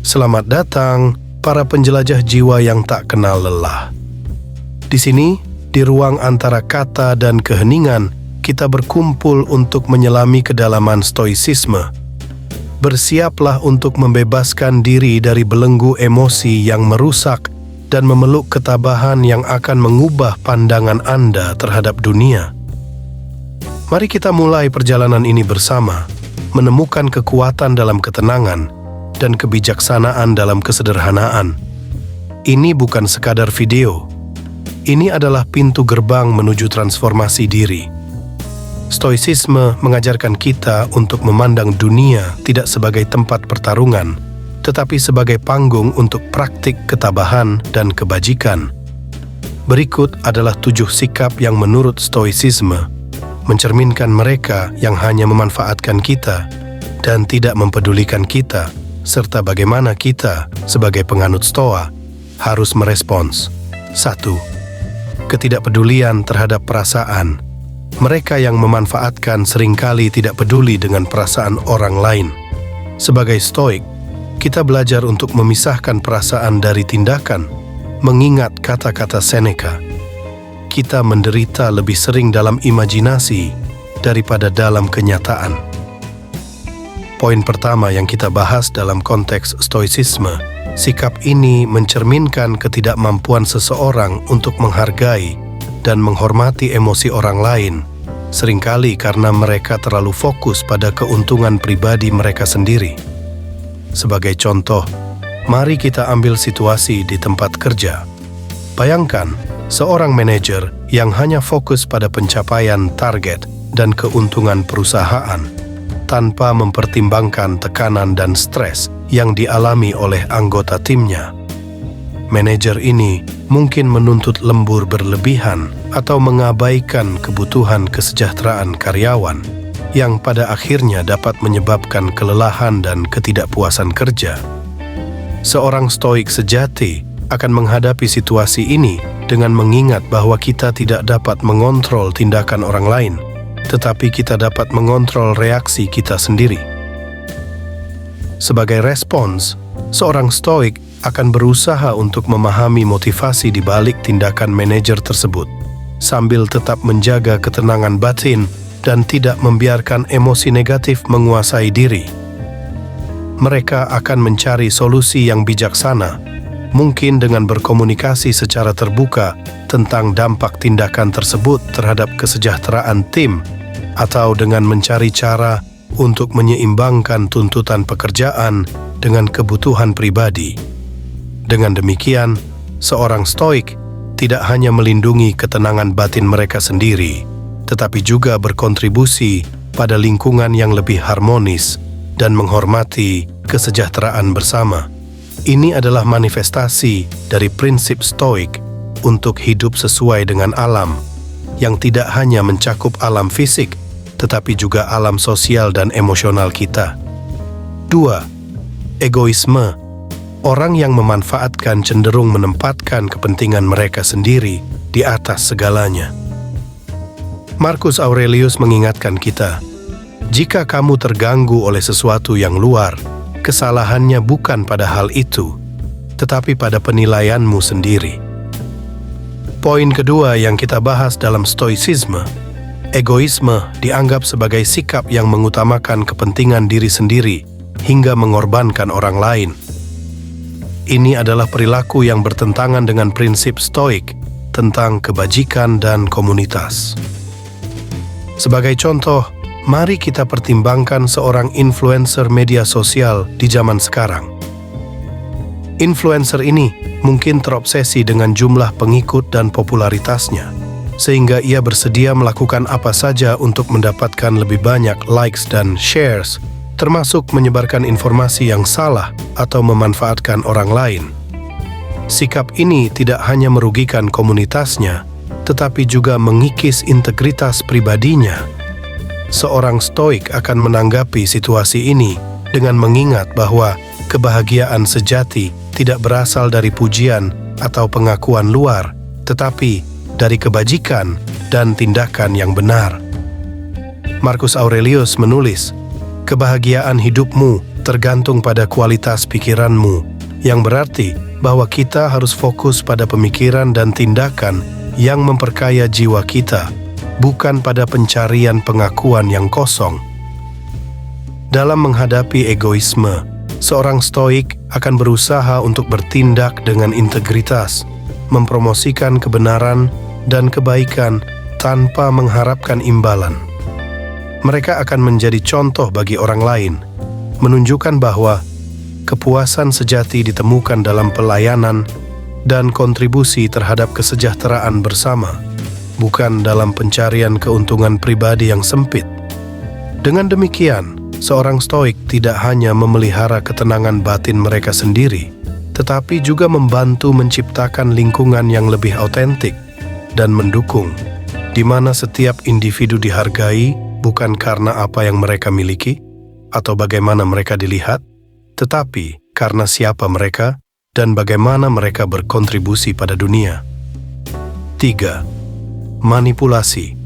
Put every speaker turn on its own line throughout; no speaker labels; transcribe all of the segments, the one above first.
Selamat datang, para penjelajah jiwa yang tak kenal lelah. Di sini, di ruang antara kata dan keheningan, kita berkumpul untuk menyelami kedalaman stoisisme. Bersiaplah untuk membebaskan diri dari belenggu emosi yang merusak dan memeluk ketabahan yang akan mengubah pandangan Anda terhadap dunia. Mari kita mulai perjalanan ini bersama, menemukan kekuatan dalam ketenangan dan kebijaksanaan dalam kesederhanaan. Ini bukan sekadar video. Ini adalah pintu gerbang menuju transformasi diri. Stoicisme mengajarkan kita untuk memandang dunia tidak sebagai tempat pertarungan, tetapi sebagai panggung untuk praktik ketabahan dan kebajikan. Berikut adalah 7 sikap yang menurut stoicisme mencerminkan mereka yang hanya memanfaatkan kita dan tidak mempedulikan kita, serta bagaimana kita sebagai penganut Stoa harus merespons. 1. Ketidakpedulian terhadap perasaan. Mereka yang memanfaatkan seringkali tidak peduli dengan perasaan orang lain. Sebagai Stoik, kita belajar untuk memisahkan perasaan dari tindakan, mengingat kata-kata Seneca. Kita menderita lebih sering dalam imajinasi daripada dalam kenyataan. Poin pertama yang kita bahas dalam konteks stoicisme, sikap ini mencerminkan ketidakmampuan seseorang untuk menghargai dan menghormati emosi orang lain, seringkali karena mereka terlalu fokus pada keuntungan pribadi mereka sendiri. Sebagai contoh, mari kita ambil situasi di tempat kerja. Bayangkan, seorang manajer yang hanya fokus pada pencapaian target dan keuntungan perusahaan, tanpa mempertimbangkan tekanan dan stres yang dialami oleh anggota timnya. Manajer ini mungkin menuntut lembur berlebihan atau mengabaikan kebutuhan kesejahteraan karyawan, yang pada akhirnya dapat menyebabkan kelelahan dan ketidakpuasan kerja. Seorang stoik sejati akan menghadapi situasi ini dengan mengingat bahwa kita tidak dapat mengontrol tindakan orang lain, tetapi kita dapat mengontrol reaksi kita sendiri. Sebagai respons, seorang stoik akan berusaha untuk memahami motivasi di balik tindakan manajer tersebut, sambil tetap menjaga ketenangan batin dan tidak membiarkan emosi negatif menguasai diri. Mereka akan mencari solusi yang bijaksana, mungkin dengan berkomunikasi secara terbuka tentang dampak tindakan tersebut terhadap kesejahteraan tim, atau dengan mencari cara untuk menyeimbangkan tuntutan pekerjaan dengan kebutuhan pribadi. Dengan demikian, seorang stoik tidak hanya melindungi ketenangan batin mereka sendiri, tetapi juga berkontribusi pada lingkungan yang lebih harmonis dan menghormati kesejahteraan bersama. Ini adalah manifestasi dari prinsip stoik untuk hidup sesuai dengan alam, yang tidak hanya mencakup alam fisik, tetapi juga alam sosial dan emosional kita. 2. Egoisme. Orang yang memanfaatkan cenderung menempatkan kepentingan mereka sendiri di atas segalanya. Marcus Aurelius mengingatkan kita, jika kamu terganggu oleh sesuatu yang luar, kesalahannya bukan pada hal itu, tetapi pada penilaianmu sendiri. Poin kedua yang kita bahas dalam stoicisme, egoisme dianggap sebagai sikap yang mengutamakan kepentingan diri sendiri hingga mengorbankan orang lain. Ini adalah perilaku yang bertentangan dengan prinsip stoik tentang kebajikan dan komunitas. Sebagai contoh, mari kita pertimbangkan seorang influencer media sosial di zaman sekarang. Influencer ini mungkin terobsesi dengan jumlah pengikut dan popularitasnya, sehingga ia bersedia melakukan apa saja untuk mendapatkan lebih banyak likes dan shares, termasuk menyebarkan informasi yang salah atau memanfaatkan orang lain. Sikap ini tidak hanya merugikan komunitasnya, tetapi juga mengikis integritas pribadinya. Seorang stoik akan menanggapi situasi ini dengan mengingat bahwa kebahagiaan sejati tidak berasal dari pujian atau pengakuan luar, tetapi dari kebajikan dan tindakan yang benar. Marcus Aurelius menulis, kebahagiaan hidupmu tergantung pada kualitas pikiranmu, yang berarti bahwa kita harus fokus pada pemikiran dan tindakan yang memperkaya jiwa kita, bukan pada pencarian pengakuan yang kosong. Dalam menghadapi egoisme, seorang stoik akan berusaha untuk bertindak dengan integritas, mempromosikan kebenaran dan kebaikan tanpa mengharapkan imbalan. Mereka akan menjadi contoh bagi orang lain, menunjukkan bahwa kepuasan sejati ditemukan dalam pelayanan dan kontribusi terhadap kesejahteraan bersama, bukan dalam pencarian keuntungan pribadi yang sempit. Dengan demikian, seorang stoik tidak hanya memelihara ketenangan batin mereka sendiri, tetapi juga membantu menciptakan lingkungan yang lebih autentik dan mendukung, di mana setiap individu dihargai bukan karena apa yang mereka miliki atau bagaimana mereka dilihat, tetapi karena siapa mereka dan bagaimana mereka berkontribusi pada dunia. 3. Manipulasi.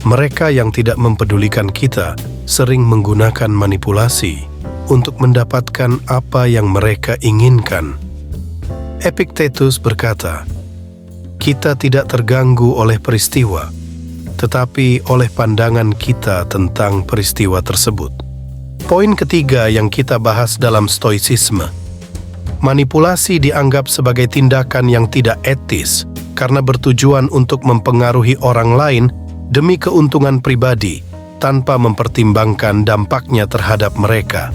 Mereka yang tidak mempedulikan kita sering menggunakan manipulasi untuk mendapatkan apa yang mereka inginkan. Epictetus berkata, "Kita tidak terganggu oleh peristiwa, tetapi oleh pandangan kita tentang peristiwa tersebut." Poin ketiga yang kita bahas dalam stoicisme. Manipulasi dianggap sebagai tindakan yang tidak etis karena bertujuan untuk mempengaruhi orang lain demi keuntungan pribadi tanpa mempertimbangkan dampaknya terhadap mereka.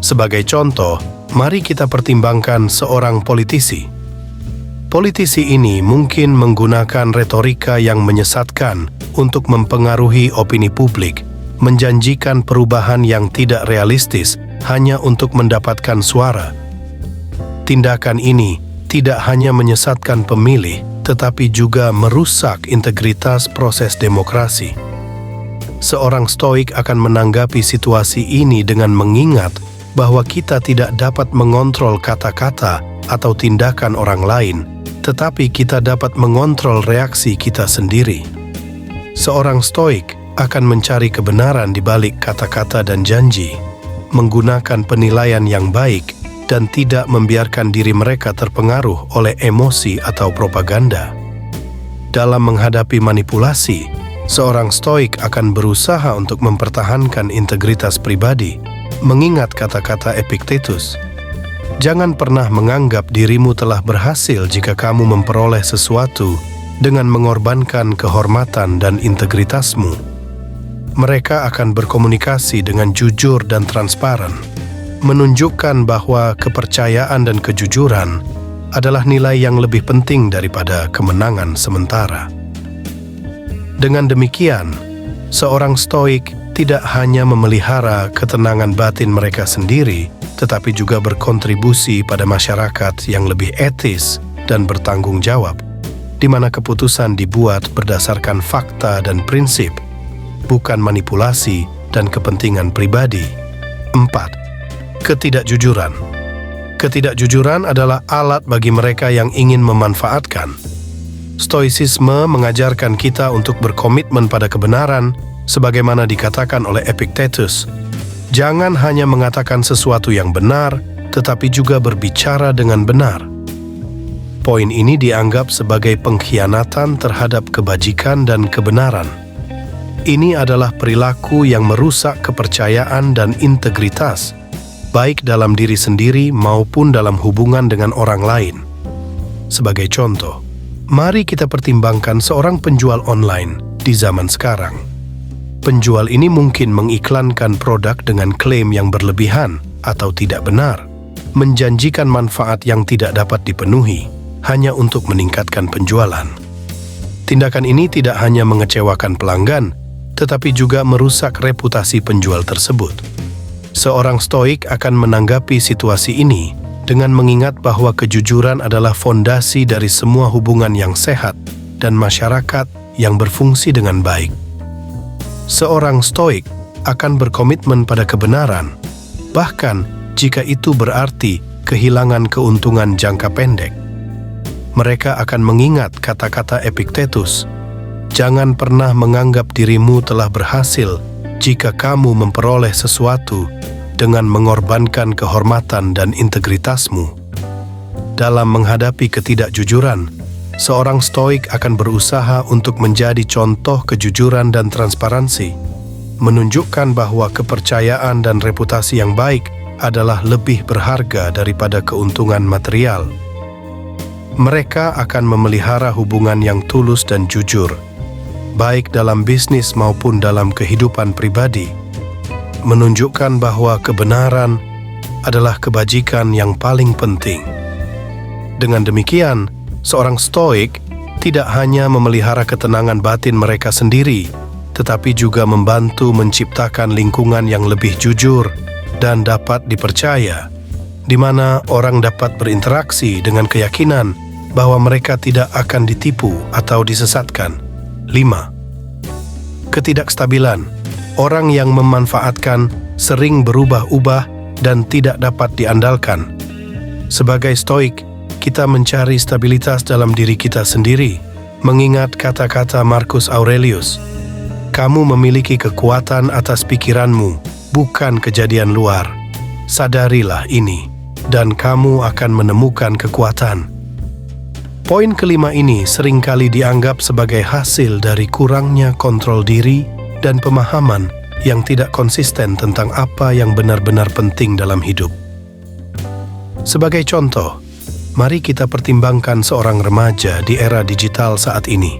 Sebagai contoh, mari kita pertimbangkan seorang politisi. Politisi ini mungkin menggunakan retorika yang menyesatkan untuk mempengaruhi opini publik, menjanjikan perubahan yang tidak realistis hanya untuk mendapatkan suara. Tindakan ini tidak hanya menyesatkan pemilih, tetapi juga merusak integritas proses demokrasi. Seorang stoik akan menanggapi situasi ini dengan mengingat bahwa kita tidak dapat mengontrol kata-kata atau tindakan orang lain, tetapi kita dapat mengontrol reaksi kita sendiri. Seorang stoik akan mencari kebenaran di balik kata-kata dan janji, menggunakan penilaian yang baik, dan tidak membiarkan diri mereka terpengaruh oleh emosi atau propaganda. Dalam menghadapi manipulasi, seorang stoik akan berusaha untuk mempertahankan integritas pribadi, mengingat kata-kata Epictetus, "Jangan pernah menganggap dirimu telah berhasil jika kamu memperoleh sesuatu dengan mengorbankan kehormatan dan integritasmu." Mereka akan berkomunikasi dengan jujur dan transparan, menunjukkan bahwa kepercayaan dan kejujuran adalah nilai yang lebih penting daripada kemenangan sementara. Dengan demikian, seorang stoik tidak hanya memelihara ketenangan batin mereka sendiri, tetapi juga berkontribusi pada masyarakat yang lebih etis dan bertanggung jawab, di mana keputusan dibuat berdasarkan fakta dan prinsip, bukan manipulasi dan kepentingan pribadi. 4. Ketidakjujuran. Ketidakjujuran adalah alat bagi mereka yang ingin memanfaatkan. Stoicisme mengajarkan kita untuk berkomitmen pada kebenaran, sebagaimana dikatakan oleh Epictetus. Jangan hanya mengatakan sesuatu yang benar, tetapi juga berbicara dengan benar. Poin ini dianggap sebagai pengkhianatan terhadap kebajikan dan kebenaran. Ini adalah perilaku yang merusak kepercayaan dan integritas, baik dalam diri sendiri maupun dalam hubungan dengan orang lain. Sebagai contoh, mari kita pertimbangkan seorang penjual online di zaman sekarang. Penjual ini mungkin mengiklankan produk dengan klaim yang berlebihan atau tidak benar, menjanjikan manfaat yang tidak dapat dipenuhi hanya untuk meningkatkan penjualan. Tindakan ini tidak hanya mengecewakan pelanggan, tetapi juga merusak reputasi penjual tersebut. Seorang stoik akan menanggapi situasi ini dengan mengingat bahwa kejujuran adalah fondasi dari semua hubungan yang sehat dan masyarakat yang berfungsi dengan baik. Seorang stoik akan berkomitmen pada kebenaran, bahkan jika itu berarti kehilangan keuntungan jangka pendek. Mereka akan mengingat kata-kata Epictetus, "Jangan pernah menganggap dirimu telah berhasil jika kamu memperoleh sesuatu dengan mengorbankan kehormatan dan integritasmu. Dalam menghadapi ketidakjujuran, seorang stoik akan berusaha untuk menjadi contoh kejujuran dan transparansi, menunjukkan bahwa kepercayaan dan reputasi yang baik adalah lebih berharga daripada keuntungan material. Mereka akan memelihara hubungan yang tulus dan jujur, baik dalam bisnis maupun dalam kehidupan pribadi, menunjukkan bahwa kebenaran adalah kebajikan yang paling penting. Dengan demikian, seorang stoik tidak hanya memelihara ketenangan batin mereka sendiri, tetapi juga membantu menciptakan lingkungan yang lebih jujur dan dapat dipercaya, di mana orang dapat berinteraksi dengan keyakinan bahwa mereka tidak akan ditipu atau disesatkan. 5. Ketidakstabilan. Orang yang memanfaatkan sering berubah-ubah dan tidak dapat diandalkan. Sebagai stoik, kita mencari stabilitas dalam diri kita sendiri, mengingat kata-kata Marcus Aurelius, "Kamu memiliki kekuatan atas pikiranmu, bukan kejadian luar. Sadarilah ini, dan kamu akan menemukan kekuatan." Poin kelima ini seringkali dianggap sebagai hasil dari kurangnya kontrol diri dan pemahaman yang tidak konsisten tentang apa yang benar-benar penting dalam hidup. Sebagai contoh, mari kita pertimbangkan seorang remaja di era digital saat ini.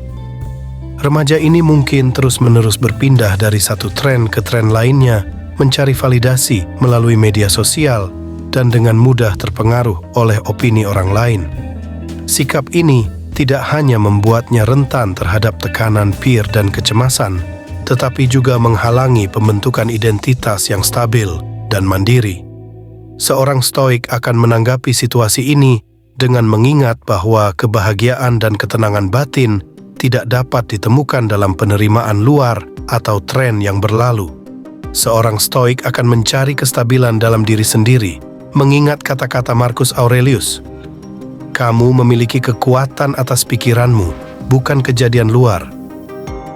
Remaja ini mungkin terus-menerus berpindah dari satu tren ke tren lainnya, mencari validasi melalui media sosial, dan dengan mudah terpengaruh oleh opini orang lain. Sikap ini tidak hanya membuatnya rentan terhadap tekanan peer dan kecemasan, tetapi juga menghalangi pembentukan identitas yang stabil dan mandiri. Seorang stoik akan menanggapi situasi ini dengan mengingat bahwa kebahagiaan dan ketenangan batin tidak dapat ditemukan dalam penerimaan luar atau tren yang berlalu. Seorang stoik akan mencari kestabilan dalam diri sendiri, mengingat kata-kata Marcus Aurelius, "Kamu memiliki kekuatan atas pikiranmu, bukan kejadian luar.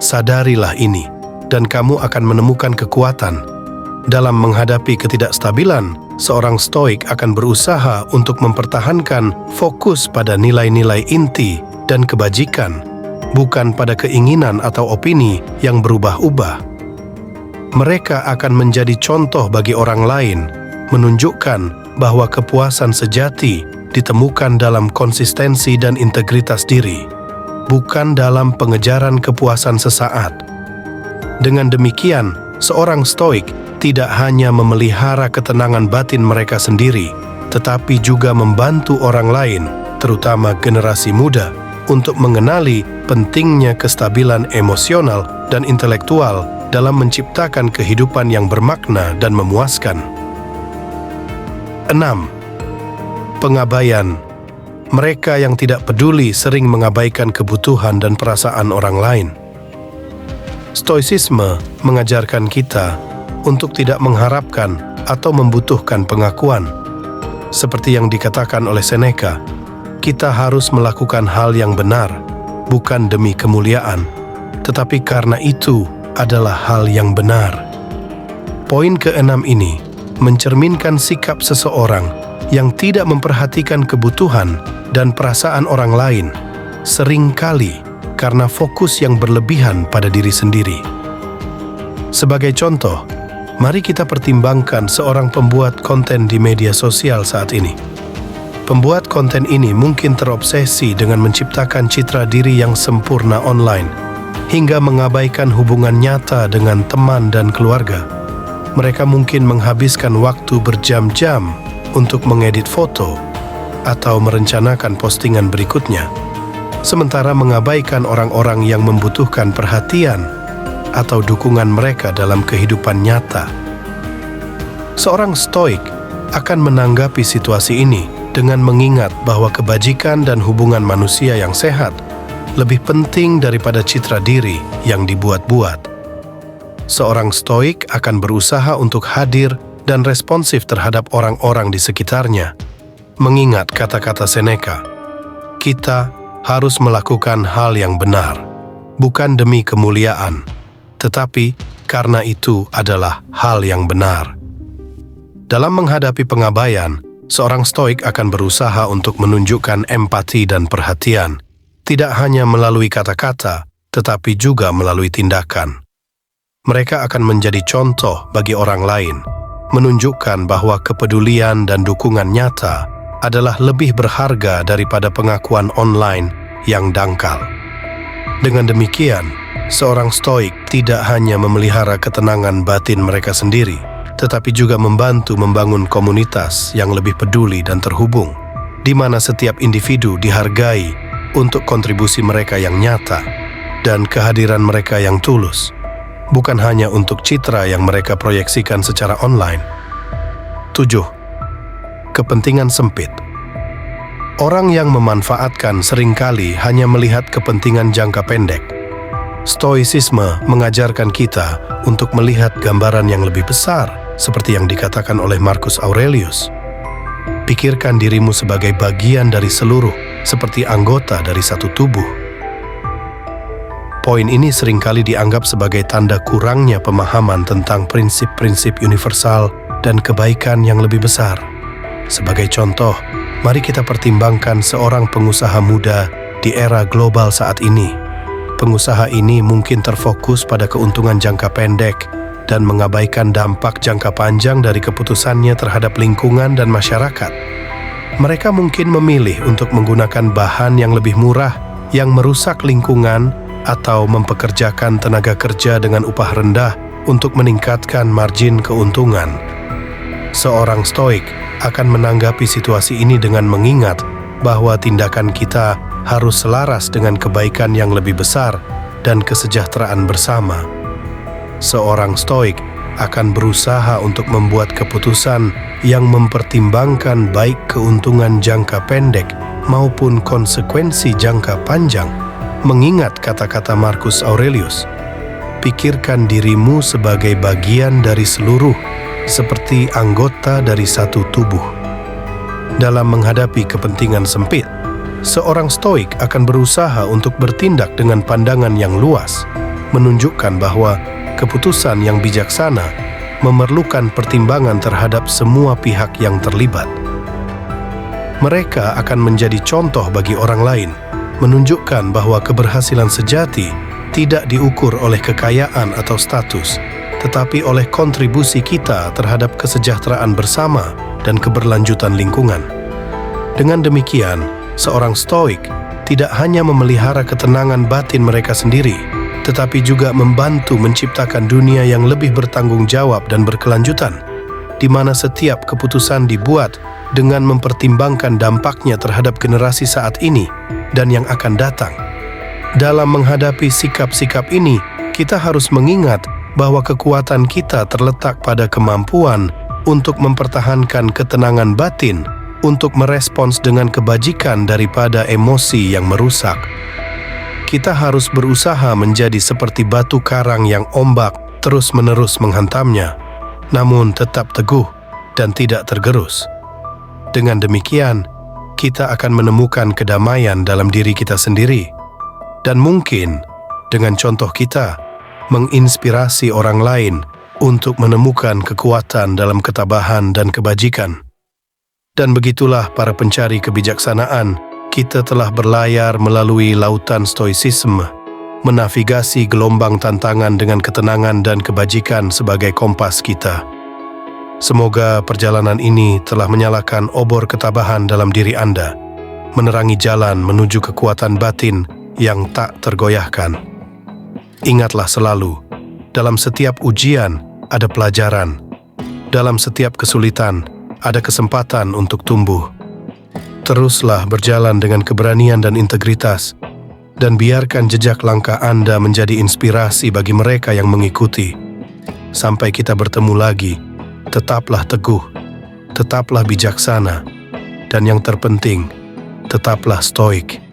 Sadarilah ini, dan kamu akan menemukan kekuatan." Dalam menghadapi ketidakstabilan, seorang stoik akan berusaha untuk mempertahankan fokus pada nilai-nilai inti dan kebajikan, bukan pada keinginan atau opini yang berubah-ubah. Mereka akan menjadi contoh bagi orang lain, menunjukkan bahwa kepuasan sejati ditemukan dalam konsistensi dan integritas diri, bukan dalam pengejaran kepuasan sesaat. Dengan demikian, seorang stoik tidak hanya memelihara ketenangan batin mereka sendiri, tetapi juga membantu orang lain, terutama generasi muda, untuk mengenali pentingnya kestabilan emosional dan intelektual dalam menciptakan kehidupan yang bermakna dan memuaskan. 6. Pengabaian. Mereka yang tidak peduli sering mengabaikan kebutuhan dan perasaan orang lain. Stoicisme mengajarkan kita untuk tidak mengharapkan atau membutuhkan pengakuan. Seperti yang dikatakan oleh Seneca, kita harus melakukan hal yang benar, bukan demi kemuliaan, tetapi karena itu adalah hal yang benar. Poin ke-6 ini mencerminkan sikap seseorang yang tidak memperhatikan kebutuhan dan perasaan orang lain, seringkali karena fokus yang berlebihan pada diri sendiri. Sebagai contoh, mari kita pertimbangkan seorang pembuat konten di media sosial saat ini. Pembuat konten ini mungkin terobsesi dengan menciptakan citra diri yang sempurna online, hingga mengabaikan hubungan nyata dengan teman dan keluarga. Mereka mungkin menghabiskan waktu berjam-jam untuk mengedit foto atau merencanakan postingan berikutnya, sementara mengabaikan orang-orang yang membutuhkan perhatian atau dukungan mereka dalam kehidupan nyata. Seorang stoik akan menanggapi situasi ini dengan mengingat bahwa kebajikan dan hubungan manusia yang sehat lebih penting daripada citra diri yang dibuat-buat. Seorang stoik akan berusaha untuk hadir dan responsif terhadap orang-orang di sekitarnya, mengingat kata-kata Seneca, "Kita harus melakukan hal yang benar, bukan demi kemuliaan, tetapi karena itu adalah hal yang benar." Dalam menghadapi pengabaian, seorang stoik akan berusaha untuk menunjukkan empati dan perhatian, tidak hanya melalui kata-kata, tetapi juga melalui tindakan. Mereka akan menjadi contoh bagi orang lain, menunjukkan bahwa kepedulian dan dukungan nyata adalah lebih berharga daripada pengakuan online yang dangkal. Dengan demikian, seorang stoik tidak hanya memelihara ketenangan batin mereka sendiri, tetapi juga membantu membangun komunitas yang lebih peduli dan terhubung, di mana setiap individu dihargai untuk kontribusi mereka yang nyata dan kehadiran mereka yang tulus, bukan hanya untuk citra yang mereka proyeksikan secara online. 7. Kepentingan sempit. Orang yang memanfaatkan seringkali hanya melihat kepentingan jangka pendek. Stoicisme mengajarkan kita untuk melihat gambaran yang lebih besar, seperti yang dikatakan oleh Marcus Aurelius. Pikirkan dirimu sebagai bagian dari seluruh, seperti anggota dari satu tubuh. Poin ini seringkali dianggap sebagai tanda kurangnya pemahaman tentang prinsip-prinsip universal dan kebaikan yang lebih besar. Sebagai contoh, mari kita pertimbangkan seorang pengusaha muda di era global saat ini. Pengusaha ini mungkin terfokus pada keuntungan jangka pendek dan mengabaikan dampak jangka panjang dari keputusannya terhadap lingkungan dan masyarakat. Mereka mungkin memilih untuk menggunakan bahan yang lebih murah yang merusak lingkungan atau mempekerjakan tenaga kerja dengan upah rendah untuk meningkatkan margin keuntungan. Seorang stoik akan menanggapi situasi ini dengan mengingat bahwa tindakan kita harus selaras dengan kebaikan yang lebih besar dan kesejahteraan bersama. Seorang stoik akan berusaha untuk membuat keputusan yang mempertimbangkan baik keuntungan jangka pendek maupun konsekuensi jangka panjang. Mengingat kata-kata Marcus Aurelius, pikirkan dirimu sebagai bagian dari seluruh, seperti anggota dari satu tubuh. Dalam menghadapi kepentingan sempit, seorang stoik akan berusaha untuk bertindak dengan pandangan yang luas, menunjukkan bahwa keputusan yang bijaksana memerlukan pertimbangan terhadap semua pihak yang terlibat. Mereka akan menjadi contoh bagi orang lain, menunjukkan bahwa keberhasilan sejati tidak diukur oleh kekayaan atau status, tetapi oleh kontribusi kita terhadap kesejahteraan bersama dan keberlanjutan lingkungan. Dengan demikian, seorang stoik tidak hanya memelihara ketenangan batin mereka sendiri, tetapi juga membantu menciptakan dunia yang lebih bertanggung jawab dan berkelanjutan, di mana setiap keputusan dibuat dengan mempertimbangkan dampaknya terhadap generasi saat ini dan yang akan datang. Dalam menghadapi sikap-sikap ini, kita harus mengingat bahwa kekuatan kita terletak pada kemampuan untuk mempertahankan ketenangan batin, untuk merespons dengan kebajikan daripada emosi yang merusak. Kita harus berusaha menjadi seperti batu karang yang ombak terus-menerus menghantamnya, namun tetap teguh dan tidak tergerus. Dengan demikian, kita akan menemukan kedamaian dalam diri kita sendiri, dan mungkin dengan contoh kita menginspirasi orang lain untuk menemukan kekuatan dalam ketabahan dan kebajikan. Dan begitulah para pencari kebijaksanaan, kita telah berlayar melalui lautan stoicisme, menavigasi gelombang tantangan dengan ketenangan dan kebajikan sebagai kompas kita. Semoga perjalanan ini telah menyalakan obor ketabahan dalam diri Anda, menerangi jalan menuju kekuatan batin yang tak tergoyahkan. Ingatlah selalu, dalam setiap ujian ada pelajaran, dalam setiap kesulitan ada kesempatan untuk tumbuh. Teruslah berjalan dengan keberanian dan integritas, dan biarkan jejak langkah Anda menjadi inspirasi bagi mereka yang mengikuti. Sampai kita bertemu lagi, tetaplah teguh, tetaplah bijaksana, dan yang terpenting, tetaplah stoik.